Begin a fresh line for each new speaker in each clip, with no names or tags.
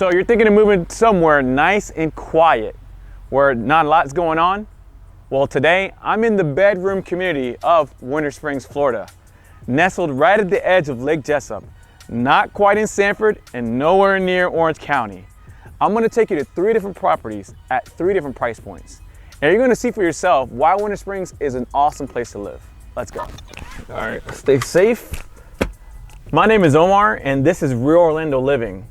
So you're thinking of moving somewhere nice and quiet where not a lot's going on? Well, today I'm in the bedroom community of Winter Springs, Florida, nestled right at the edge of Lake Jessup, not quite in Sanford and nowhere near Orange County. I'm gonna take you to 3 different properties at 3 different price points. And you're gonna see for yourself why Winter Springs is an awesome place to live. Let's go. All right, stay safe. My name is Omar and this is Real Orlando Living.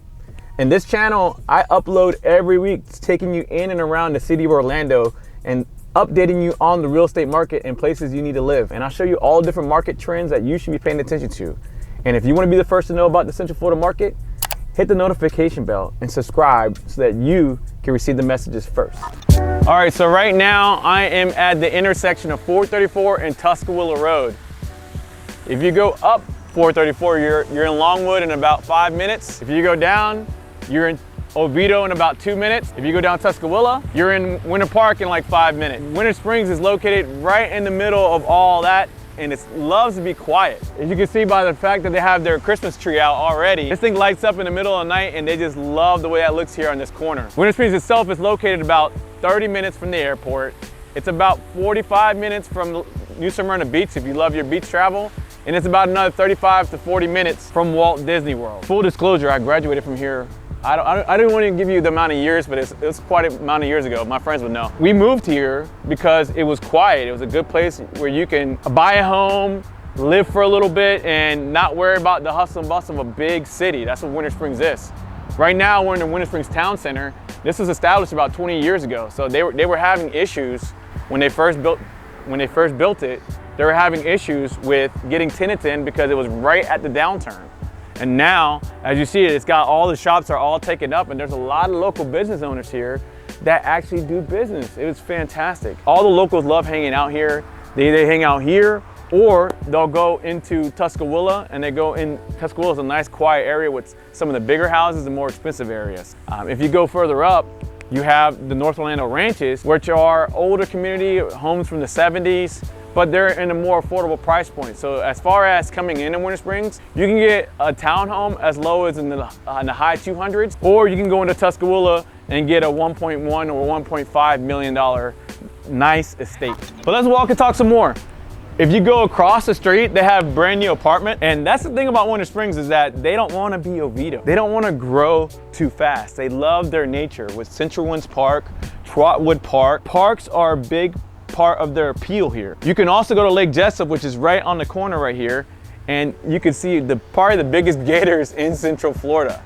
In this channel, I upload every week, taking you in and around the city of Orlando and updating you on the real estate market and places you need to live. And I'll show you all different market trends that you should be paying attention to. And if you want to be the first to know about the Central Florida market, hit the notification bell and subscribe so that you can receive the messages first. All right, so right now I am at the intersection of 434 and Tuscaloosa Road. If you go up 434, you're in Longwood in about 5 minutes. If you go down, you're in Oviedo in about 2 minutes. If you go down Tuscaloosa, you're in Winter Park in like 5 minutes. Winter Springs is located right in the middle of all that, and it loves to be quiet. As you can see by the fact that they have their Christmas tree out already, this thing lights up in the middle of the night and they just love the way that looks here on this corner. Winter Springs itself is located about 30 minutes from the airport. It's about 45 minutes from New Smyrna Beach if you love your beach travel. And it's about another 35 to 40 minutes from Walt Disney World. Full disclosure, I graduated from here. I didn't want to give you the amount of years, but it was quite an amount of years ago. My friends would know. We moved here because it was quiet. It was a good place where you can buy a home, live for a little bit, and not worry about the hustle and bustle of a big city. That's what Winter Springs is. Right now, we're in the Winter Springs Town Center. This was established about 20 years ago. So they were having issues when they first built it. They were having issues with getting tenants in because it was right at the downturn. And now, as you see it, it's got all the shops are all taken up and there's a lot of local business owners here that actually do business. It was fantastic. All the locals love hanging out here. They either hang out here or they'll go into Tuscaloosa, and they go in. Tuscaloosa is a nice quiet area with some of the bigger houses and more expensive areas. If you go further up, you have the North Orlando Ranches, which are older community homes from the 70s, but they're in a more affordable price point. So as far as coming into Winter Springs, you can get a townhome as low as in the high 200s, or you can go into Tuscaloosa and get a $1.1 or $1.5 million nice estate. But let's walk and talk some more. If you go across the street, they have brand new apartment. And that's the thing about Winter Springs is that they don't want to be Oviedo. They don't want to grow too fast. They love their nature with Central Winds Park, Trotwood Park. Parks are a big part of their appeal here. You can also go to Lake Jessup, which is right on the corner right here, and you can see probably the biggest gators in Central Florida.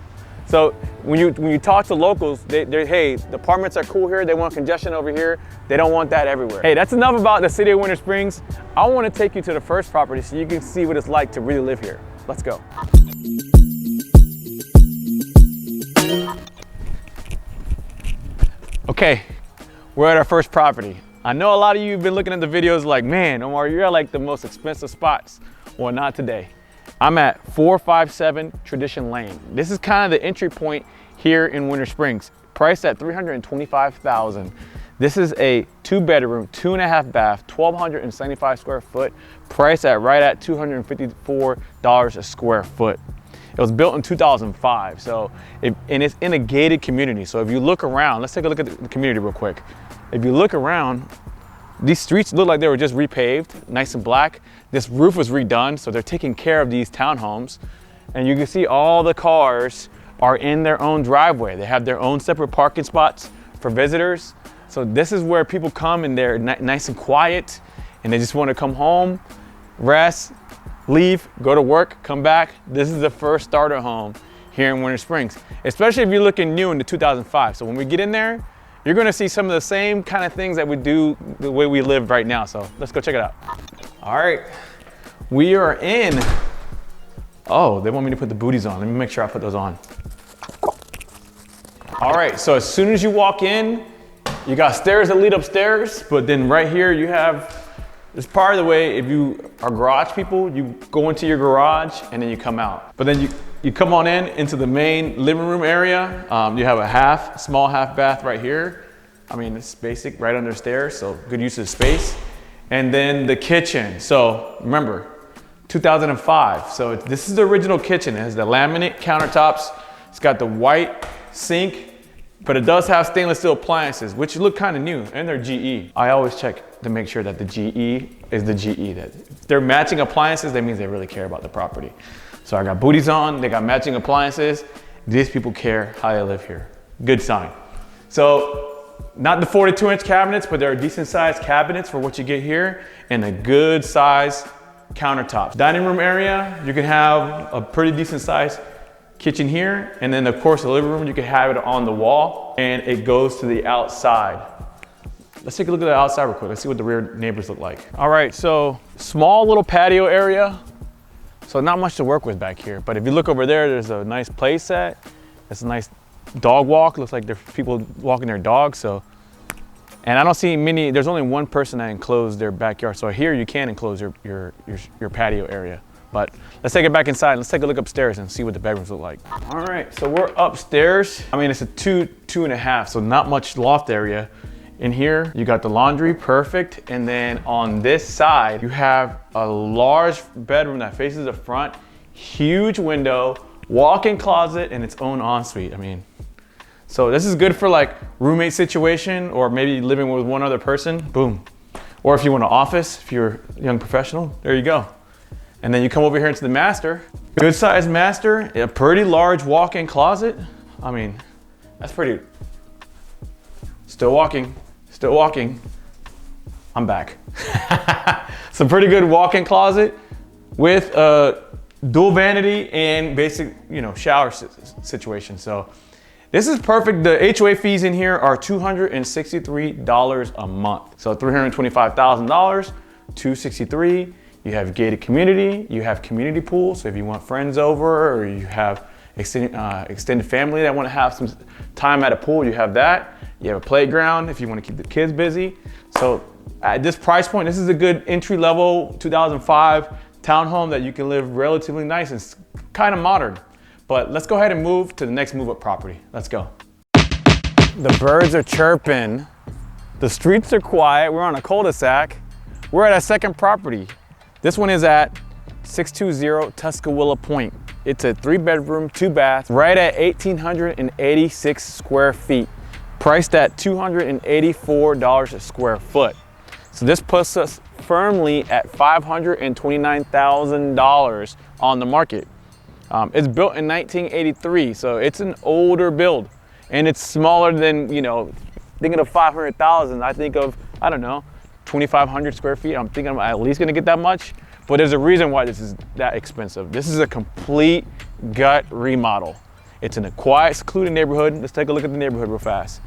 So when you talk to locals, hey, the apartments are cool here, they want congestion over here, they don't want that everywhere. Hey, that's enough about the city of Winter Springs. I want to take you to the first property so you can see what it's like to really live here. Let's go. Okay, we're at our first property. I know a lot of you have been looking at the videos like, man, Omar, you're at like the most expensive spots. Well, not today. I'm at 457 Tradition Lane. This is kind of the entry point here in Winter Springs. Priced at $325,000. This is a 2-bedroom, 2.5 bath, 1,275 square foot, priced at right at $254 a square foot. It was built in 2005, and it's in a gated community. So if you look around, let's take a look at the community real quick. If you look around, these streets look like they were just repaved, nice and black. This roof was redone, so they're taking care of these townhomes. And you can see all the cars are in their own driveway. They have their own separate parking spots for visitors. So this is where people come and they're nice and quiet, and they just want to come home, rest, leave, go to work, come back. This is the first starter home here in Winter Springs, especially if you're looking new into 2005. So when we get in there, you're gonna see some of the same kind of things that we do the way we live right now. So let's go check it out. All right, we are in. Oh, they want me to put the booties on. Let me make sure I put those on. All right, so as soon as you walk in, you got stairs that lead upstairs, but then right here you have, this part of the way, if you are garage people, you go into your garage and then you come out. But then you come on into the main living room area. You have a small half bath right here. I mean, it's basic, right under stairs, so good use of space. And then the kitchen. So remember, 2005. So this is the original kitchen. It has the laminate countertops. It's got the white sink, but it does have stainless steel appliances, which look kind of new, and they're GE. I always check to make sure that the GE is the GE. That if they're matching appliances, that means they really care about the property. So I got booties on, they got matching appliances. These people care how they live here. Good sign. So, not the 42-inch cabinets, but they're decent sized cabinets for what you get here, and a good size countertop. Dining room area, you can have a pretty decent sized kitchen here, and then of course the living room, you can have it on the wall, and it goes to the outside. Let's take a look at the outside real quick. Let's see what the rear neighbors look like. All right, so small little patio area. So not much to work with back here, but if you look over there, there's a nice play set. It's a nice dog walk. Looks like there's people walking their dogs. So, and I don't see many, there's only one person that enclosed their backyard. So here you can enclose your patio area. But let's take it back inside. Let's take a look upstairs and see what the bedrooms look like. All right, so we're upstairs. I mean, it's a two and a half, so not much loft area. In here, you got the laundry, perfect. And then on this side, you have a large bedroom that faces the front, huge window, walk-in closet, and its own ensuite. I mean, so this is good for like roommate situation, or maybe living with one other person, boom. Or if you want an office, if you're a young professional, there you go. And then you come over here into the master. Good sized master, a pretty large walk-in closet. I mean, that's pretty. Still walking, still walking. I'm back. Some pretty good walk-in closet with a dual vanity and basic, shower situation. So this is perfect. The HOA fees in here are $263 a month. So $325,000, $263. You have gated community, you have community pool. So if you want friends over, or you have extended family that want to have some time at a pool, you have that. You have a playground if you want to keep the kids busy. So at this price point, this is a good entry level 2005 townhome that you can live relatively nice and kind of modern. But let's go ahead and move to the next move up property. Let's go. The birds are chirping. The streets are quiet. We're on a cul-de-sac. We're at a second property. This one is at 620 Tuscaloosa Point. It's a 3-bedroom, 2-bath, right at 1,886 square feet, priced at $284 a square foot. So this puts us firmly at $529,000 on the market. It's built in 1983, so it's an older build, and it's smaller than, thinking of 500,000, I think of, 2,500 square feet. I'm thinking I'm at least gonna get that much, but there's a reason why this is that expensive. This is a complete gut remodel. It's in a quiet, secluded neighborhood. Let's take a look at the neighborhood real fast.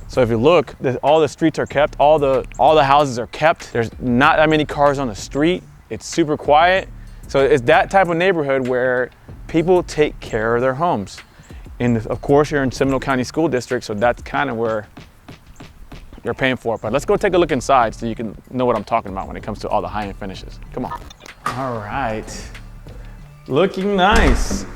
So if you look, all the streets are kept, all the houses are kept. There's not that many cars on the street. It's super quiet. So it's that type of neighborhood where people take care of their homes. And of course, you're in Seminole County School District, so that's kind of where you're paying for it. But let's go take a look inside so you can know what I'm talking about when it comes to all the high-end finishes. Come on. All right. Looking nice.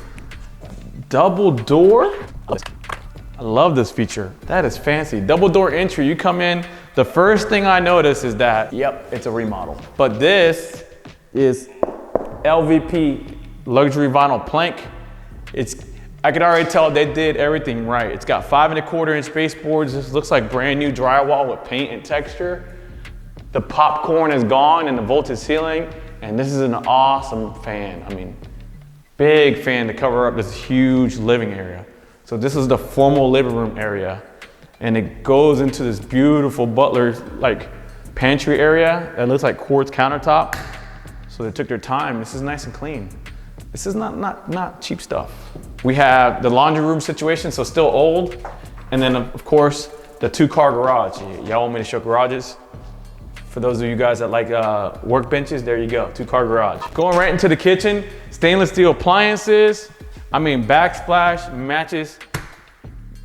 Double door. I love this feature. That is fancy. Double door entry. You come in, the first thing I notice is that, yep, it's a remodel. But this is LVP luxury vinyl plank. I could already tell they did everything right. It's got 5¼ inch baseboards. This looks like brand new drywall with paint and texture. The popcorn is gone in the vaulted ceiling, and this is an awesome fan. I mean, big fan to cover up this huge living area. So this is the formal living room area, and it goes into this beautiful butler's pantry area that looks like quartz countertop. So they took their time. This is nice and clean. This is not cheap stuff. We have the laundry room situation, so still old. And then of course, the 2-car garage. Y'all want me to show garages? For those of you guys that like workbenches, there you go, 2-car garage. Going right into the kitchen, stainless steel appliances. I mean, backsplash matches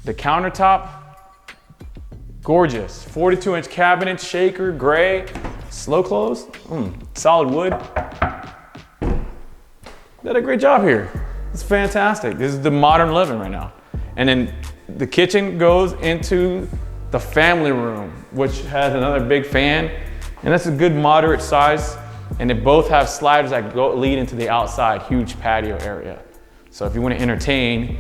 the countertop. Gorgeous, 42-inch cabinet, shaker, gray, slow close, solid wood. Did a great job here. It's fantastic. This is the modern living right now. And then the kitchen goes into the family room, which has another big fan. And that's a good moderate size. And they both have sliders that lead into the outside, huge patio area. So if you want to entertain,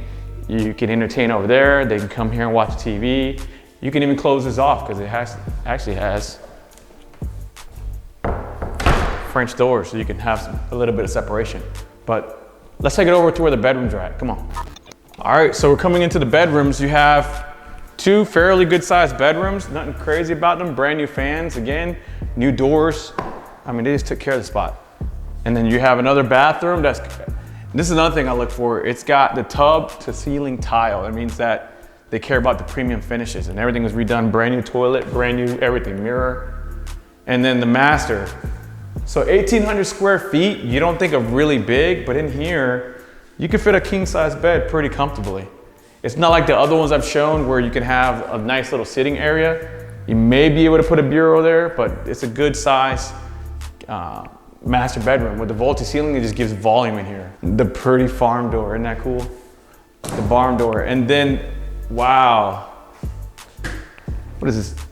You can entertain over there. They can come here and watch TV. You can even close this off because it actually has French doors, so you can have a little bit of separation. But let's take it over to where the bedrooms are at. Come on. All right, so we're coming into the bedrooms. You have two fairly good sized bedrooms, nothing crazy about them. Brand new fans, again, new doors. I mean, they just took care of the spot. And then you have another bathroom. This is another thing I look for. It's got the tub to ceiling tile. That means that they care about the premium finishes, and everything was redone. Brand new toilet, brand new everything, mirror. And then the master. So 1,800 square feet, you don't think of really big, but in here, you can fit a king size bed pretty comfortably. It's not like the other ones I've shown where you can have a nice little sitting area. You may be able to put a bureau there, but it's a good size master bedroom. With the vaulted ceiling, it just gives volume in here. The pretty farm door, isn't that cool? The barn door, and then, wow. What is this?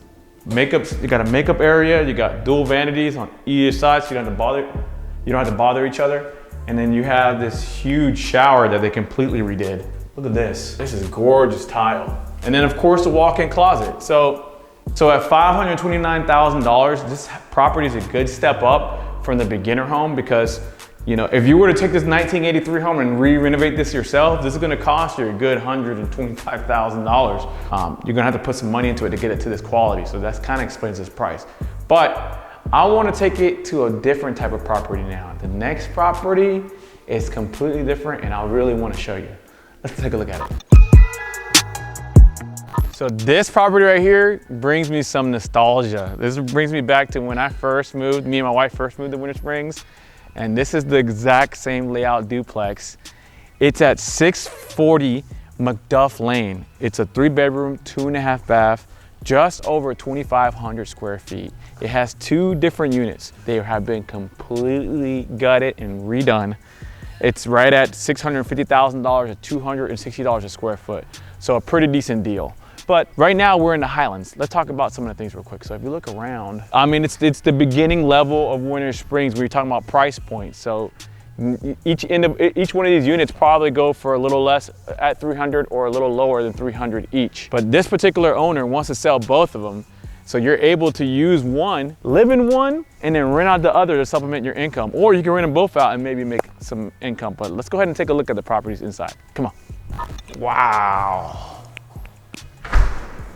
You got a makeup area, you got dual vanities on either side, so you don't have to bother each other. And then you have this huge shower that they completely redid. Look at this. This is gorgeous tile. And then of course the walk-in closet. So at $529,000, this property is a good step up from the beginner home, because you know, if you were to take this 1983 home and re-renovate this yourself, this is gonna cost you a good $125,000. You're gonna have to put some money into it to get it to this quality. So that kind of explains this price. But I wanna take it to a different type of property now. The next property is completely different, and I really wanna show you. Let's take a look at it. So this property right here brings me some nostalgia. This brings me back to when I first moved, me and my wife first moved to Winter Springs. And this is the exact same layout duplex. It's at 640 McDuff Lane. It's a 3-bedroom, 2.5 bath, just over 2,500 square feet. It has 2 different units. They have been completely gutted and redone. It's right at $650,000 to $260 a square foot. So a pretty decent deal. But right now we're in the Highlands. Let's talk about some of the things real quick. So if you look around, I mean, it's the beginning level of Winter Springs when you're talking about price points. So each one of these units probably go for a little less at 300 or a little lower than 300 each. But this particular owner wants to sell both of them. So you're able to use one, live in one, and then rent out the other to supplement your income. Or you can rent them both out and maybe make some income. But let's go ahead and take a look at the properties inside. Come on. Wow.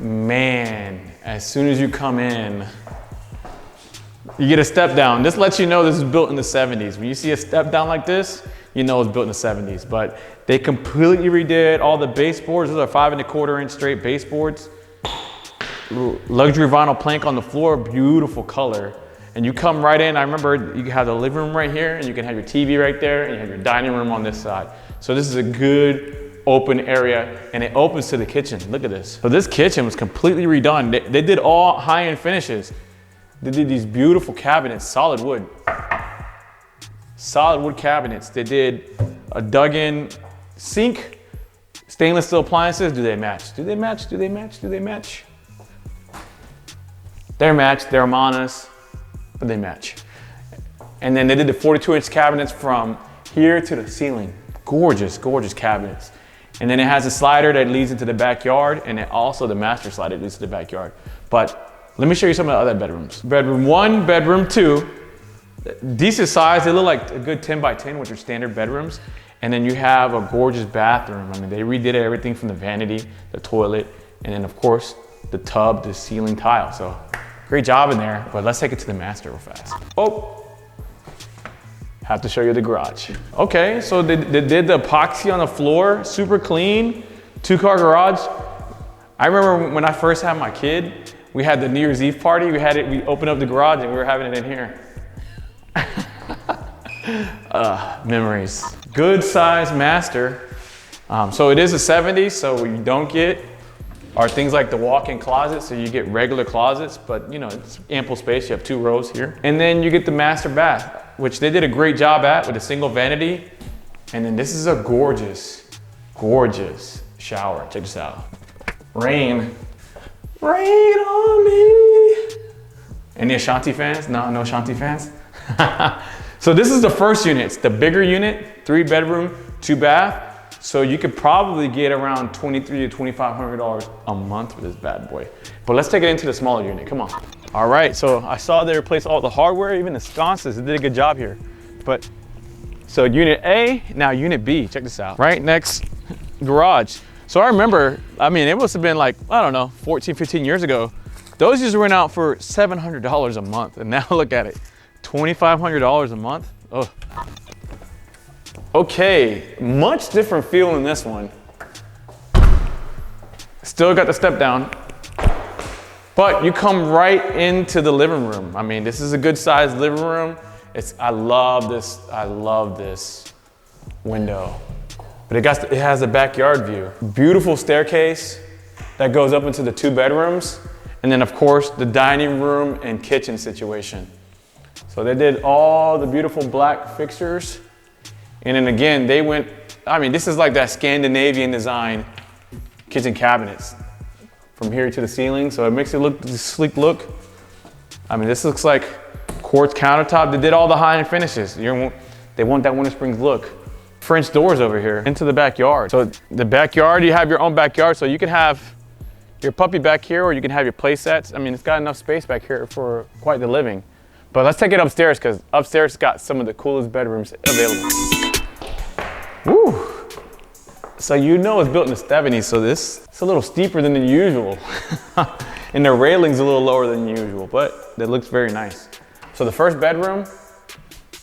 Man, as soon as you come in, you get a step down. This lets you know this is built in the 70s. When you see a step down like this, you know it's built in the 70s. But they completely redid all the baseboards. Those are 5¼ inch straight baseboards. Luxury vinyl plank on the floor, beautiful color. And you come right in, I remember you have the living room right here, and you can have your TV right there, and you have your dining room on this side. So this is a good open area, and it opens to the kitchen. Look at this. So this kitchen was completely redone. They did all high-end finishes. They did these beautiful cabinets, solid wood. Solid wood cabinets. They did a dug-in sink, stainless steel appliances. Do they match? Do they match? Do they match? Do they match? They're matched, they're Amanas, but they match. And then they did the 42-inch cabinets from here to the ceiling. Gorgeous, gorgeous cabinets. And then it has a slider that leads into the backyard, and then also the master slider leads to the backyard. But let me show you some of the other bedrooms. Bedroom 1, bedroom 2, decent size. They look like a good 10 by 10, which are standard bedrooms. And then you have a gorgeous bathroom. I mean, they redid everything from the vanity, the toilet, and then of course, the tub, the ceiling tile. So great job in there, but let's take it to the master real fast. Oh. Have to show you the garage. Okay, so they did the epoxy on the floor, super clean, 2-car garage. I remember when I first had my kid, we had the New Year's Eve party. We opened up the garage and we were having it in here. Memories. Good size master. So it is a 70s, so what you don't get are things like the walk-in closet, so you get regular closets, but you know, it's ample space. You have 2 rows here. And then you get the master bath, which they did a great job at with a single vanity. And then this is a gorgeous, gorgeous shower. Check this out. Rain on me. Any Ashanti fans? No Ashanti fans? So this is the first unit. It's the bigger unit, 3-bedroom, 2-bath. So you could probably get around $2,300 to $2,500 a month for this bad boy. But let's take it into the smaller unit, come on. All right, so I saw they replaced all the hardware, even the sconces. They did a good job here. But, so unit A, now unit B, check this out. Right next garage. So I remember, I mean, it must have been like, I don't know, 14, 15 years ago. Those used to rent out for $700 a month. And now look at it, $2,500 a month. Oh. Okay, much different feel in this one. Still got the step down, but you come right into the living room. I mean, this is a good sized living room. I love this window. But it has a backyard view. Beautiful staircase that goes up into the 2 bedrooms. And then of course, the dining room and kitchen situation. So they did all the beautiful black fixtures. And then again, they went, I mean, this is like that Scandinavian design kitchen cabinets from here to the ceiling. So it makes it look, the sleek look. I mean, this looks like quartz countertop. They did all the high-end finishes. They want that Winter Springs look. French doors over here into the backyard. So the backyard, you have your own backyard. So you can have your puppy back here, or you can have your play sets. I mean, it's got enough space back here for quite the living. But let's take it upstairs, because upstairs it's got some of the coolest bedrooms available. Woo! So you know it's built in the 70s, so it's a little steeper than the usual. And the railing's a little lower than usual, but it looks very nice. So the first bedroom,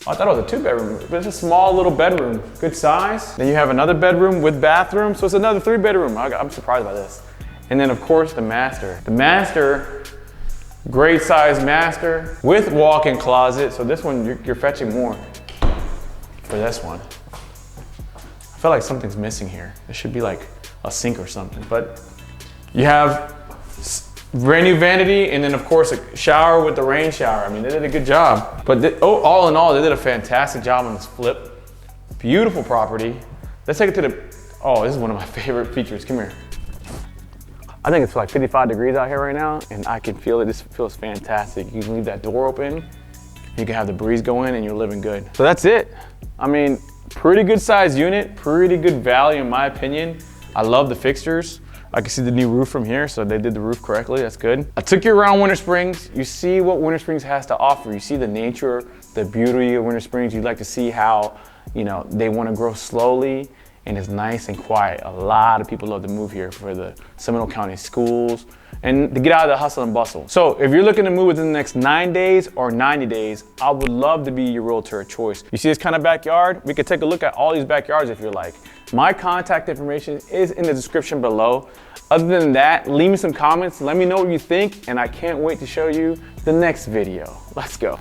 I thought it was a 2-bedroom, but it's a small little bedroom, good size. Then you have another bedroom with bathroom, so it's another 3-bedroom. I'm surprised by this. And then of course the master. The master, great size master with walk-in closet. So this one, you're fetching more for this one. I feel like something's missing here. There should be like a sink or something, but you have brand new vanity, and then of course a shower with the rain shower. I mean, they did a good job. But all in all, they did a fantastic job on this flip. Beautiful property. Let's take it to the, oh, this is one of my favorite features. Come here. I think it's like 55 degrees out here right now, and I can feel it. This feels fantastic. You can leave that door open, you can have the breeze go in, and you're living good. So that's it. I mean, pretty good size unit, pretty good value in my opinion. I love the fixtures. I can see the new roof from here, so they did the roof correctly, that's good. I took you around Winter Springs. You see what Winter Springs has to offer. You see the nature, the beauty of Winter Springs. You'd like to see how, you know, they want to grow slowly and it's nice and quiet. A lot of people love to move here for the Seminole County schools and to get out of the hustle and bustle. So if you're looking to move within the next 9 days or 90 days, I would love to be your realtor of choice. You see this kind of backyard? We could take a look at all these backyards if you're like. My contact information is in the description below. Other than that, leave me some comments, let me know what you think, and I can't wait to show you the next video. Let's go.